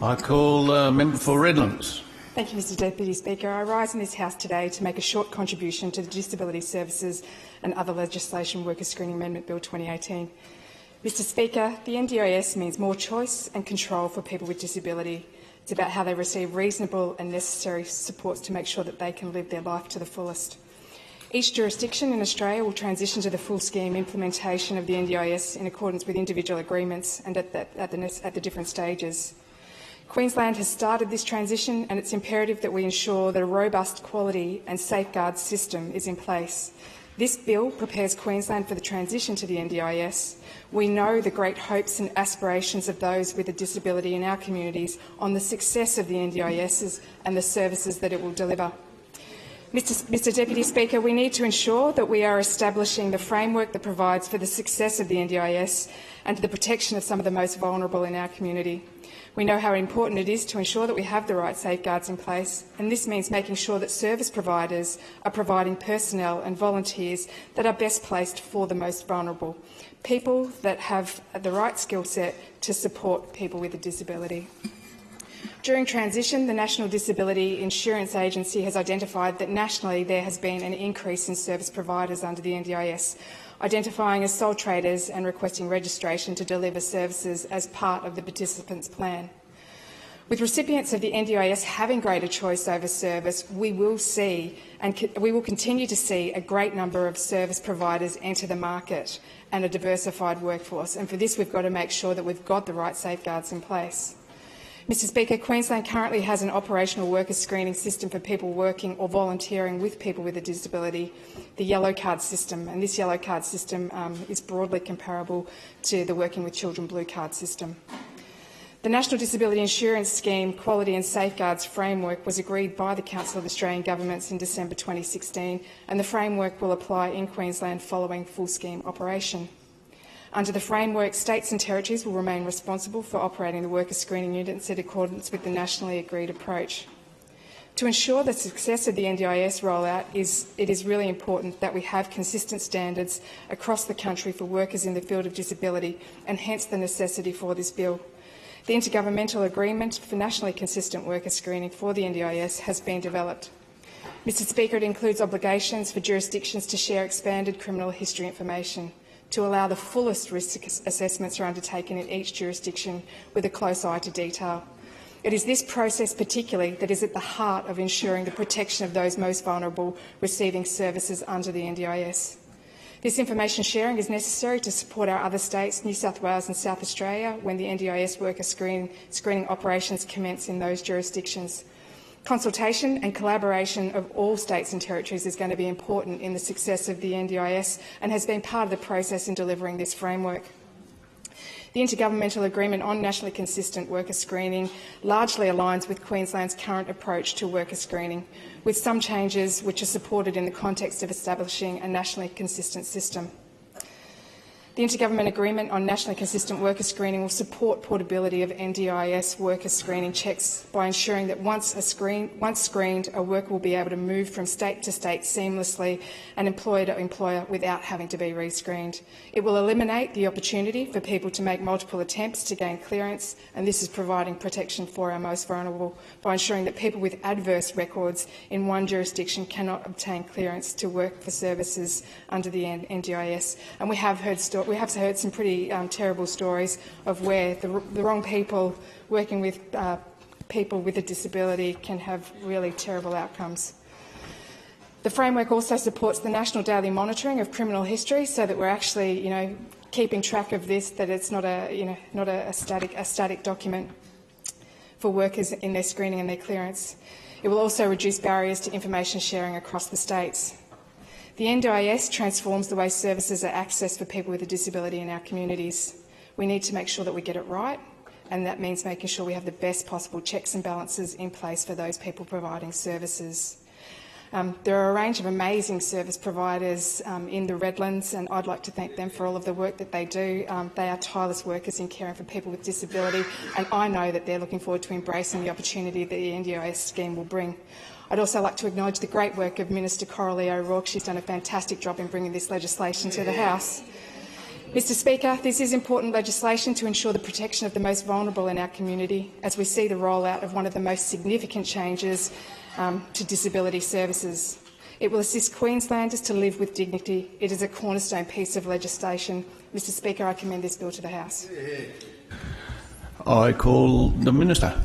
I call Member for Redlands. Thank you, Mr Deputy Speaker. I rise in this House today to make a short contribution to the Disability Services and Other Legislation Worker Screening Amendment Bill 2018. Mr Speaker, the NDIS means more choice and control for people with disability. It's about how they receive reasonable and necessary supports to make sure that they can live their life to the fullest. Each jurisdiction in Australia will transition to the full scheme implementation of the NDIS in accordance with individual agreements and at the different stages. Queensland has started this transition, and it's imperative that we ensure that a robust quality and safeguards system is in place. This bill prepares Queensland for the transition to the NDIS. We know the great hopes and aspirations of those with a disability in our communities on the success of the NDIS and the services that it will deliver. Mr Deputy Speaker, we need to ensure that we are establishing the framework that provides for the success of the NDIS and the protection of some of the most vulnerable in our community. We know how important it is to ensure that we have the right safeguards in place, and this means making sure that service providers are providing personnel and volunteers that are best placed for the most vulnerable, people that have the right skill set to support people with a disability. During transition, the National Disability Insurance Agency has identified that nationally there has been an increase in service providers under the NDIS, identifying as sole traders and requesting registration to deliver services as part of the participants' plan. With recipients of the NDIS having greater choice over service, we will continue to see a great number of service providers enter the market and a diversified workforce. And for this, we've got to make sure that we've got the right safeguards in place. Mr Speaker, Queensland currently has an operational worker screening system for people working or volunteering with people with a disability, the yellow card system, and this yellow card system is broadly comparable to the Working with Children blue card system. The National Disability Insurance Scheme Quality and Safeguards Framework was agreed by the Council of Australian Governments in December 2016, and the framework will apply in Queensland following full scheme operation. Under the framework, states and territories will remain responsible for operating the worker screening units in accordance with the nationally agreed approach. To ensure the success of the NDIS rollout, it is really important that we have consistent standards across the country for workers in the field of disability, and hence the necessity for this bill. The Intergovernmental Agreement for Nationally Consistent Worker Screening for the NDIS has been developed. Mr Speaker, it includes obligations for jurisdictions to share expanded criminal history information, to allow the fullest risk assessments are undertaken in each jurisdiction with a close eye to detail. It is this process particularly that is at the heart of ensuring the protection of those most vulnerable receiving services under the NDIS. This information sharing is necessary to support our other states, New South Wales and South Australia, when the NDIS worker screening operations commence in those jurisdictions. Consultation and collaboration of all states and territories is going to be important in the success of the NDIS and has been part of the process in delivering this framework. The Intergovernmental Agreement on Nationally Consistent Worker Screening largely aligns with Queensland's current approach to worker screening, with some changes which are supported in the context of establishing a nationally consistent system. The Intergovernmental Agreement on Nationally Consistent Worker Screening will support portability of NDIS worker screening checks by ensuring that once screened, a worker will be able to move from state to state seamlessly and employer to employer without having to be rescreened. It will eliminate the opportunity for people to make multiple attempts to gain clearance, and this is providing protection for our most vulnerable by ensuring that people with adverse records in one jurisdiction cannot obtain clearance to work for services under the NDIS. And we have heard some pretty terrible stories of where the wrong people working with people with a disability can have really terrible outcomes. The framework also supports the national daily monitoring of criminal history, so that we're actually, keeping track of this, that it's not a static document for workers in their screening and their clearance. It will also reduce barriers to information sharing across the states. The NDIS transforms the way services are accessed for people with a disability in our communities. We need to make sure that we get it right, and that means making sure we have the best possible checks and balances in place for those people providing services. There are a range of amazing service providers in the Redlands, and I'd like to thank them for all of the work that they do. They are tireless workers in caring for people with disability, and I know that they're looking forward to embracing the opportunity that the NDIS scheme will bring. I'd also like to acknowledge the great work of Minister Coralie O'Rourke. She's done a fantastic job in bringing this legislation to the House. Mr Speaker, this is important legislation to ensure the protection of the most vulnerable in our community as we see the rollout of one of the most significant changes to disability services. It will assist Queenslanders to live with dignity. It is a cornerstone piece of legislation. Mr Speaker, I commend this bill to the House. I call the Minister.